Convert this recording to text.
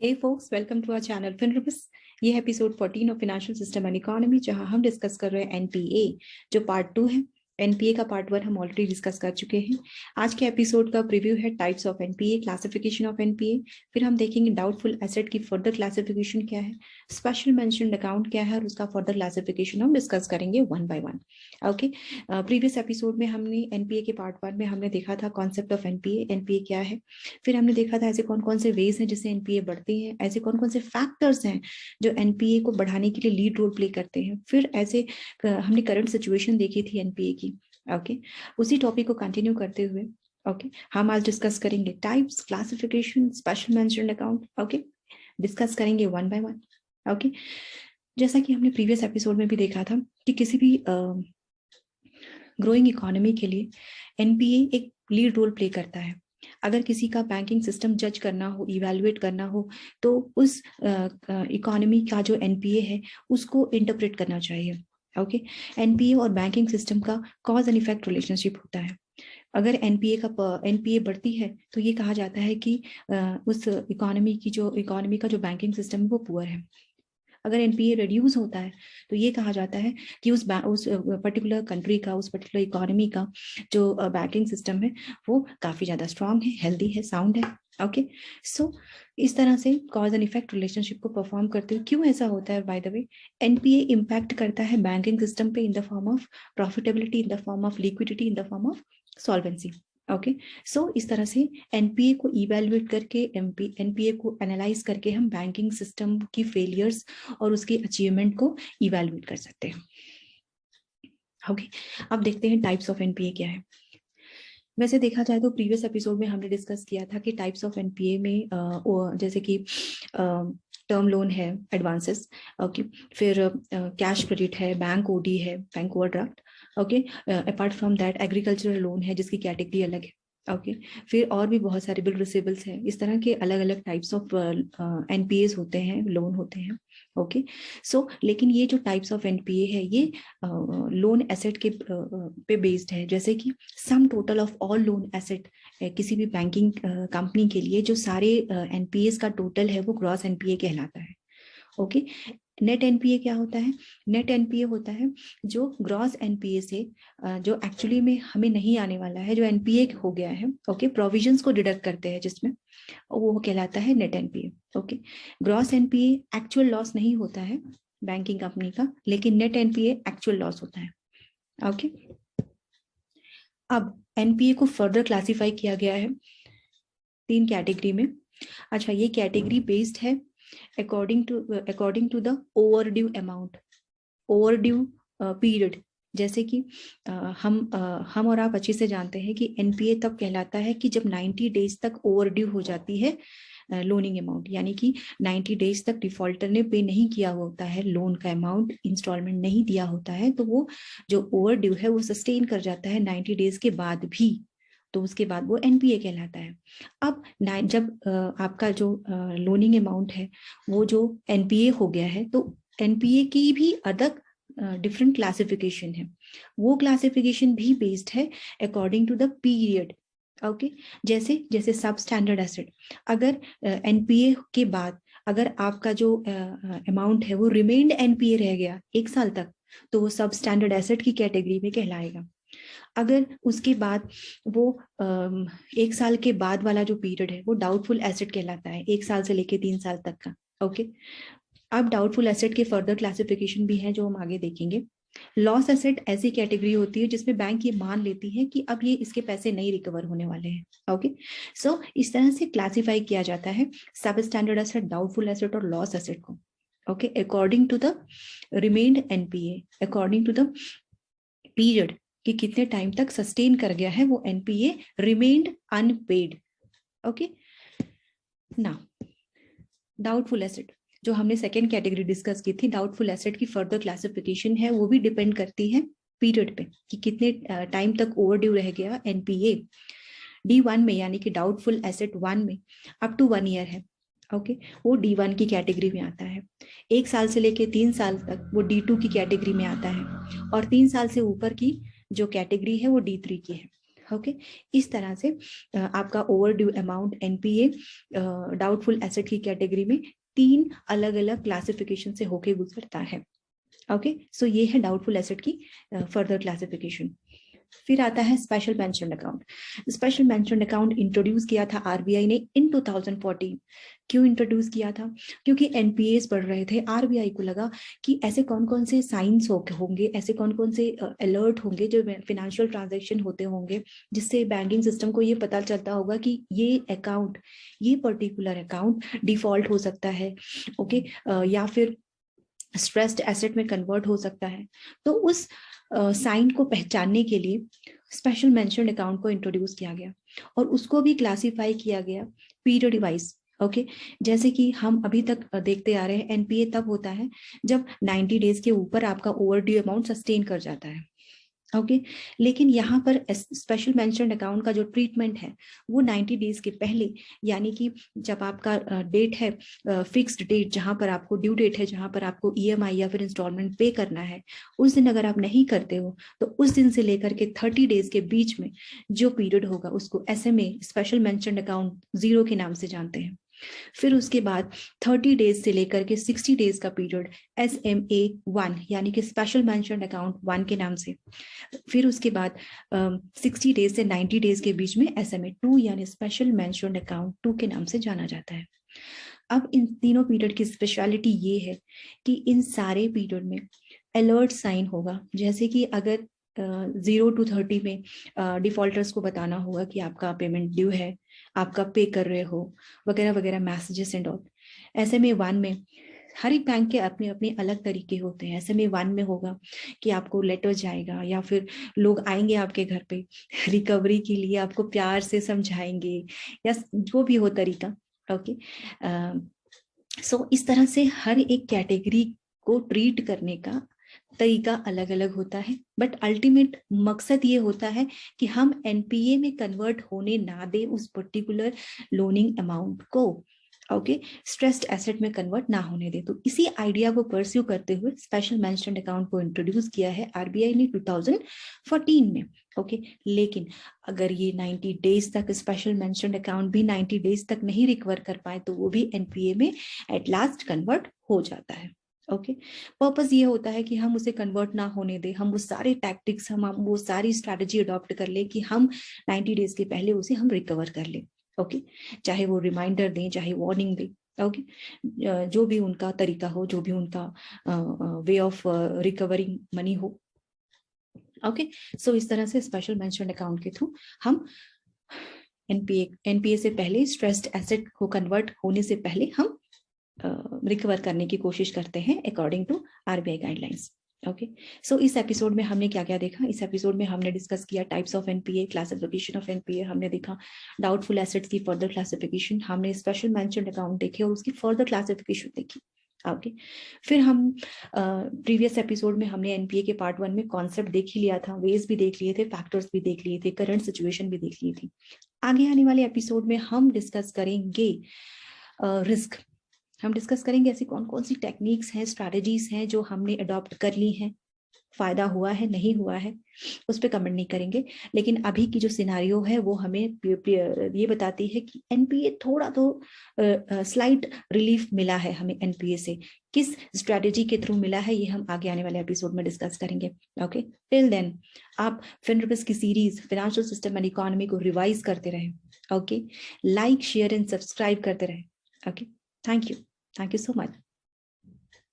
Hey folks, welcome to our channel FinRubus। ये है episode 14 of financial system and economy, जहां हम discuss कर रहे हैं एनपीए जो पार्ट 2 है। एनपीए का पार्ट 1 हम ऑलरेडी डिस्कस कर चुके हैं। आज के एपिसोड का प्रीव्यू है types of NPA, classification of NPA. फिर हम देखेंगे डाउटफुल एसेट की फर्दर क्लासिफिकेशन क्या है, स्पेशल मेंशन्ड अकाउंट क्या है और उसका फर्दर क्लासिफिकेशन हम डिस्कस करेंगे one by one. Okay, previous episode में हमने एनपीए के पार्ट 1 में हमने देखा था कॉन्सेप्ट ऑफ एनपीए, एनपीए क्या है। फिर हमने देखा था ऐसे कौन कौन से वेज हैं जिससे एनपीए बढ़ते हैं, ऐसे कौन कौन से फैक्टर्स हैं जो एनपीए को बढ़ाने के लिए लीड रोल प्ले करते हैं। फिर ऐसे हमने करंट सिचुएशन देखी थी एनपीए की। ओके, उसी टॉपिक को कंटिन्यू करते हुए हम आज डिस्कस करेंगे types, classification, special mentioned account. Discuss करेंगे वन बाय वन। ओके, जैसा कि हमने प्रीवियस एपिसोड में भी देखा था कि किसी भी ग्रोइंग इकोनॉमी के लिए एनपीए एक लीड रोल प्ले करता है। अगर किसी का बैंकिंग सिस्टम जज करना हो, इवैल्यूएट करना हो, तो उस इकोनॉमी का जो एनपीए है उसको इंटरप्रेट करना चाहिए। ओके, एनपीए और बैंकिंग सिस्टम का कॉज एंड इफेक्ट रिलेशनशिप होता है। अगर एनपीए बढ़ती है तो ये कहा जाता है कि उस इकोनॉमी का जो बैंकिंग सिस्टम है वो पुअर है। अगर एनपीए रिड्यूस होता है तो ये कहा जाता है कि उस पर्टिकुलर कंट्री का, उस पर्टिकुलर इकोनॉमी का जो बैंकिंग सिस्टम है वो काफी ज्यादा स्ट्रांग है, हेल्दी है, साउंड है। ओके, सो इस तरह से कॉज एंड इफेक्ट रिलेशनशिप को परफॉर्म करते हुए क्यों ऐसा होता है, by the way NPA impact करता है बैंकिंग सिस्टम पे in the form of profitability, in the form of liquidity, in the form of solvency. Okay, so इस तरह से एनपीए को इवेल्युएट करके, एनपीए को एनालाइज करके हम बैंकिंग सिस्टम की फेलियर्स और उसकी अचीवमेंट को इवेल्युएट कर सकते हैं। ओके, अब देखते हैं टाइप्स ऑफ एनपीए क्या है। वैसे देखा जाए तो प्रीवियस एपिसोड में हमने डिस्कस किया था कि टाइप्स ऑफ एनपीए में जैसे कि टर्म लोन है, एडवांसेस, ओके, फिर कैश क्रेडिट है, बैंक ओडी है, bank overdraft. Okay, apart from that agricultural loan है जिसकी कैटेगरी अलग है। ओके, फिर और भी बहुत सारे बिल रिसीवेबल्स हैं। इस तरह के अलग अलग टाइप्स ऑफ एनपीएस होते हैं, लोन होते हैं। ओके, सो लेकिन ये जो टाइप्स ऑफ एनपीए है ये लोन एसेट के पे बेस्ड है। जैसे कि sum total of all loan asset, किसी भी बैंकिंग कंपनी के लिए जो सारे एनपीएस का टोटल है वो ग्रॉस एनपीए कहलाता है। ओके, नेट एनपीए क्या होता है? नेट एनपीए होता है जो ग्रॉस एनपीए से जो एक्चुअली में हमें नहीं आने वाला है, जो एनपीए हो गया है, ओके, प्रोविजंस को डिडक्ट करते हैं जिसमें, वो कहलाता है net NPA. Okay, gross NPA actual loss नहीं होता है बैंकिंग कंपनी का, लेकिन नेट एनपीए एक्चुअल लॉस होता है। ओके, अब एनपीए को फर्दर क्लासिफाई किया गया है 3 कैटेगरी में। अच्छा, ये कैटेगरी बेस्ड है according to the overdue amount, overdue period। जैसे कि हम और आप अच्छे से जानते हैं कि एनपीए तब कहलाता है कि जब 90 डेज तक ओवरड्यू हो जाती है लोनिंग अमाउंट, यानी कि 90 डेज तक डिफॉल्टर ने पे नहीं किया होता है लोन का अमाउंट, इंस्टॉलमेंट नहीं दिया होता है, तो वो जो ओवरड्यू है वो सस्टेन कर जाता है 90 डेज के बाद भी, तो उसके बाद वो एनपीए कहलाता है। अब जब आपका जो लोनिंग अमाउंट है वो जो एनपीए हो गया है, तो एनपीए की भी अदर डिफरेंट क्लासिफिकेशन है। वो क्लासिफिकेशन भी बेस्ड है according to the period. Okay, जैसे जैसे सब स्टैंडर्ड एसेट, अगर एनपीए के बाद अगर आपका जो अमाउंट है वो रिमेन्ड एनपीए रह गया 1 साल तक, तो वो सब स्टैंडर्ड एसेट की कैटेगरी में कहलाएगा। अगर उसके बाद वो 1 साल के बाद वाला जो पीरियड है वो डाउटफुल एसेट कहलाता है, 1 साल से लेके 3 साल तक का। ओके, अब डाउटफुल एसेट के फर्दर क्लासिफिकेशन भी है जो हम आगे देखेंगे। लॉस एसेट ऐसी कैटेगरी होती है जिसमें बैंक ये मान लेती है कि अब ये इसके पैसे नहीं रिकवर होने वाले हैं। ओके, सो इस तरह से क्लासिफाई किया जाता है सब स्टैंडर्ड एसेट, डाउटफुल एसेट और लॉस एसेट को। Okay, according to the remained NPA, according to the period कि कितने टाइम तक सस्टेन कर गया है वो NPA remained unpaid. Okay, now doubtful asset जो हमने सेकेंड कैटेगरी डिस्कस की थी, डाउटफुल एसेट की फर्दर क्लासिफिकेशन है, वो भी डिपेंड करती है पीरियड पे कि कितने टाइम तक ओवरड्यू रह गया एनपीए। D1 में, यानी कि डाउटफुल एसेट 1 में अप टू 1 ईयर है। ओके, वो D1 की कैटेगरी में आता है। 1 साल से लेके 3 साल तक वो D2 की कैटेगरी में आता है, और 3 साल से ऊपर की जो कैटेगरी है वो D3 की है। ओके इस तरह से आपका over due amount NPA doubtful asset की कैटेगरी में 3 अलग अलग क्लासिफिकेशन से होके गुजरता है। ओके सो ये है डाउटफुल एसेट की फर्दर क्लासिफिकेशन। फिर आता है special mention account. Special mention account introduce किया था आरबीआई ने इन 2014। क्यों इंट्रोड्यूस किया था? क्योंकि एनपीएस बढ़ रहे थे। आरबीआई को लगा कि ऐसे कौन कौन से साइंस होंगे, ऐसे कौन कौन से अलर्ट होंगे जो फिनेंशियल ट्रांजैक्शन होते होंगे, जिससे बैंकिंग सिस्टम को ये पता चलता होगा कि ये अकाउंट, ये पर्टिकुलर अकाउंट डिफॉल्ट हो सकता है, ओके या फिर स्ट्रेस्ड एसेट में कन्वर्ट हो सकता है। तो उस साइन को पहचानने के लिए स्पेशल मेंशन अकाउंट को इंट्रोड्यूस किया गया और उसको भी क्लासिफाई किया गया पीरियड वाइज। ओके जैसे कि हम अभी तक देखते आ रहे हैं, एनपीए तब होता है जब 90 डेज के ऊपर आपका ओवरड्यू अमाउंट सस्टेन कर जाता है। ओके लेकिन यहाँ पर स्पेशल मेंशन अकाउंट का जो ट्रीटमेंट है वो 90 डेज के पहले, यानी कि जब आपका डेट है, फिक्स्ड डेट जहां पर आपको ड्यू डेट है, जहां पर आपको ईएमआई या फिर इंस्टॉलमेंट पे करना है, उस दिन अगर आप नहीं करते हो तो उस दिन से लेकर के 30 डेज के बीच में जो पीरियड होगा उसको एसएमए स्पेशल मेंशन अकाउंट 0 के नाम से जानते हैं। फिर उसके बाद 30 डेज से लेकर के 60 डेज का पीरियड SMA1 यानी कि स्पेशल मेंशन अकाउंट 1 के नाम से। फिर उसके बाद 60 डेज से 90 डेज के बीच में SMA2 यानी स्पेशल मेंशन अकाउंट 2 के नाम से जाना जाता है। अब इन तीनों पीरियड की स्पेशलिटी ये है कि इन सारे पीरियड में अलर्ट साइन होगा, जैसे कि अगर 0 to 30 में डिफॉल्टर्स को बताना होगा कि आपका पेमेंट ड्यू है, आपका पे कर रहे हो, वगैरह वगैरह मैसेजेस एंड ऑल। SMA1 में हर एक बैंक के अपने अपने अलग तरीके होते हैं। SMA1 में होगा कि आपको लेटर जाएगा या फिर लोग आएंगे आपके घर पे रिकवरी के लिए, आपको प्यार से समझाएंगे या जो भी हो तरीका। ओके सो इस तरह से हर एक कैटेगरी को ट्रीट करने का तरीका अलग अलग होता है, बट अल्टीमेट मकसद ये होता है कि हम एनपीए में कन्वर्ट होने ना दे उस पर्टिकुलर लोनिंग अमाउंट को। ओके स्ट्रेस्ड एसेट में कन्वर्ट ना होने दे। तो इसी आइडिया को परस्यू करते हुए स्पेशल मेंशन अकाउंट को इंट्रोड्यूस किया है आरबीआई ने 2014 में। ओके लेकिन अगर ये 90 डेज तक स्पेशल मेंशन अकाउंट भी 90 डेज तक नहीं रिकवर कर पाए तो वो भी एनपीए में एट लास्ट कन्वर्ट हो जाता है। ओके पर्पस ये होता है कि हम उसे कन्वर्ट ना होने दें, हम वो सारे टैक्टिक्स, हम वो सारी स्ट्रैटेजी अडॉप्ट कर ले कि हम 90 डेज के पहले उसे हम रिकवर कर ले। ओके चाहे वो रिमाइंडर दें, चाहे वार्निंग दें, ओके जो भी उनका तरीका हो, जो भी उनका वे ऑफ रिकवरिंग मनी हो। ओके सो इस तरह से स्पेशल मेंशन अकाउंट के थ्रू हम एनपीए से पहले, स्ट्रेस्ड एसेट को कन्वर्ट होने से पहले हम रिकवर करने की कोशिश करते हैं according to RBI guidelines. Okay so इस एपिसोड में हमने क्या क्या देखा? इस एपिसोड में हमने डिस्कस किया types of NPA, classification of NPA, हमने देखा डाउटफुल एसेट्स की फर्दर क्लासिफिकेशन, हमने स्पेशल मेंशन अकाउंट देखे और उसकी फर्दर क्लासिफिकेशन देखी। ओके फिर हम प्रीवियस एपिसोड में हमने एनपीए के पार्ट 1 में कॉन्सेप्ट देख ही लिया था, वेज भी देख लिए थे, फैक्टर्स भी देख लिए थे, करंट सिचुएशन भी देख ली थी। आगे आने वाले एपिसोड में हम डिस्कस करेंगे रिस्क। हम डिस्कस करेंगे ऐसी कौन कौन सी टेक्निक्स हैं, स्ट्रैटेजीज हैं जो हमने अडॉप्ट कर ली हैं, फायदा हुआ है नहीं हुआ है उस पर कमेंट नहीं करेंगे। लेकिन अभी की जो सिनारियो है वो हमें ये बताती है कि एनपीए थोड़ा तो स्लाइट रिलीफ मिला है हमें एनपीए से। किस स्ट्रैटेजी के थ्रू मिला है ये हम आगे आने वाले एपिसोड में डिस्कस करेंगे। ओके टिल देन आप फिनरबिस की series financial system and economy को रिवाइज करते रहे। Okay like share and subscribe करते रहे। Okay thank you so much.